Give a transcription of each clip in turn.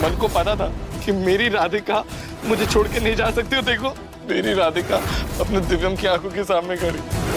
मन को पता था कि मेरी राधिका मुझे छोड़ के नहीं जा सकती। हो देखो, मेरी राधिका अपने दिव्यम की आंखों के सामने खड़ी।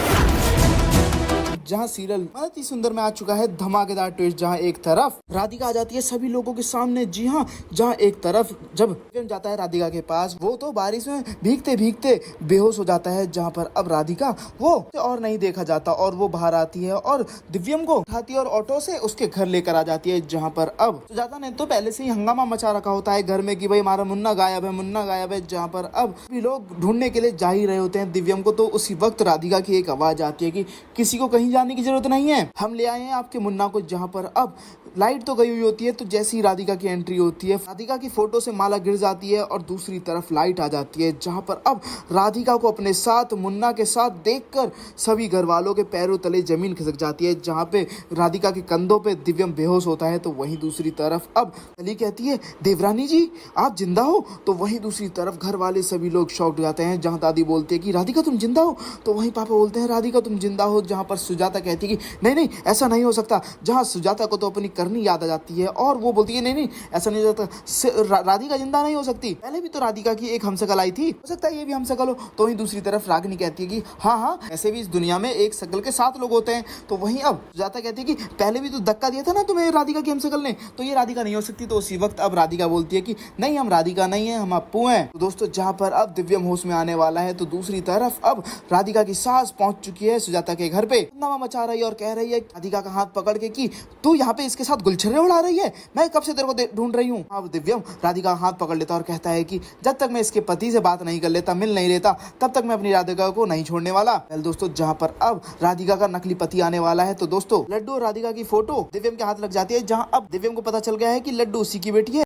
जहां सीरियल बहुत ही सुंदर में आ चुका है धमाकेदार ट्विस्ट, जहां एक तरफ राधिका आ जाती है सभी लोगों के सामने। जी हां, जहां एक तरफ जब दिव्यम जाता है राधिका के पास, वो तो बारिश में भीगते भीगते बेहोश हो जाता है। जहां पर अब राधिका वो और नहीं देखा जाता और वो बाहर आती है और दिव्यम को उठाती है और ऑटो से उसके घर लेकर आ जाती है। जहां पर अब सुजाता ने तो पहले से ही हंगामा मचा रखा होता है घर में कि भाई हमारा मुन्ना गायब है, मुन्ना गायब है। जहां पर अब भी लोग ढूंढने के लिए जा ही रहे होते हैं दिव्यम को, तो उसी वक्त राधिका की एक आवाज आती है कि किसी को कहीं जाने की जरूरत नहीं है, हम ले आए हैं आपके मुन्ना को। जहां पर अब लाइट तो गई हुई होती है, तो जैसी ही राधिका की एंट्री होती है, राधिका की फोटो से माला गिर जाती है और दूसरी तरफ लाइट आ जाती है। जहां पर अब राधिका को अपने साथ मुन्ना के साथ देखकर सभी घर वालों के पैरों तले जमीन खिसक जाती है। जहां पे राधिका के कंधों पे दिव्यम बेहोश होता है, तो वहीं दूसरी तरफ अब कली कहती है देवरानी जी आप जिंदा हो, तो वहीं दूसरी तरफ घर वाले सभी लोग शॉक्ड हो जाते हैं। जहां दादी बोलती है कि राधिका तुम जिंदा हो, तो वहीं पापा बोलते हैं राधिका तुम जिंदा हो। जहां पर सुजाता कहती है कि नहीं नहीं ऐसा नहीं हो सकता। जहां सुजाता को तो अपनी करनी याद आ जाती है और वो बोलती है नहीं नहीं ऐसा नहीं हो सकता, राधिका जिंदा नहीं हो सकती, पहले भी तो राधिका की एक हमशक्ल आई थी, हो सकता है ये भी हमशक्ल हो। तो वहीं दूसरी तरफ रागिनी कहती है कि हाँ हाँ ऐसे भी इस दुनिया में एक शक्ल के 7 लोग होते हैं। तो वहीं अब सुजाता कहती है कि पहले भी तो धक्का दिया था ना तुम्हें राधिका की हमशक्ल ने, तो ये राधिका नहीं हो सकती। तो उसी वक्त अब राधिका बोलती है कि नहीं हम राधिका नहीं है, हम अप्पू हैं। तो दोस्तों जहां पर अब दिव्यम होश में आने वाला है, तो दूसरी तरफ अब राधिका की सास पहुंच चुकी है सुजाता के घर पे, हंगामा मचा रही है और कह रही है राधिका का हाथ पकड़ के कि तू यहाँ पे इसके साथ गुलछर्रे उड़ा रही है, मैं कब से तेरे को ढूंढ रही हूँ। अब दिव्यम राधिका का हाथ पकड़ लेता और कहता है कि जब तक मैं इसके पति से बात नहीं कर लेता, मिल नहीं लेता, तब तक मैं अपनी राधिका को नहीं छोड़ने वाला। दोस्तों जहां पर अब राधिका का नकली पति आने वाला है, तो दोस्तों लड्डू और राधिका की फोटो दिव्यम के हाथ लग जाती है। जहां अब दिव्यम को पता चल गया है कि लड्डू उसी की बेटी है।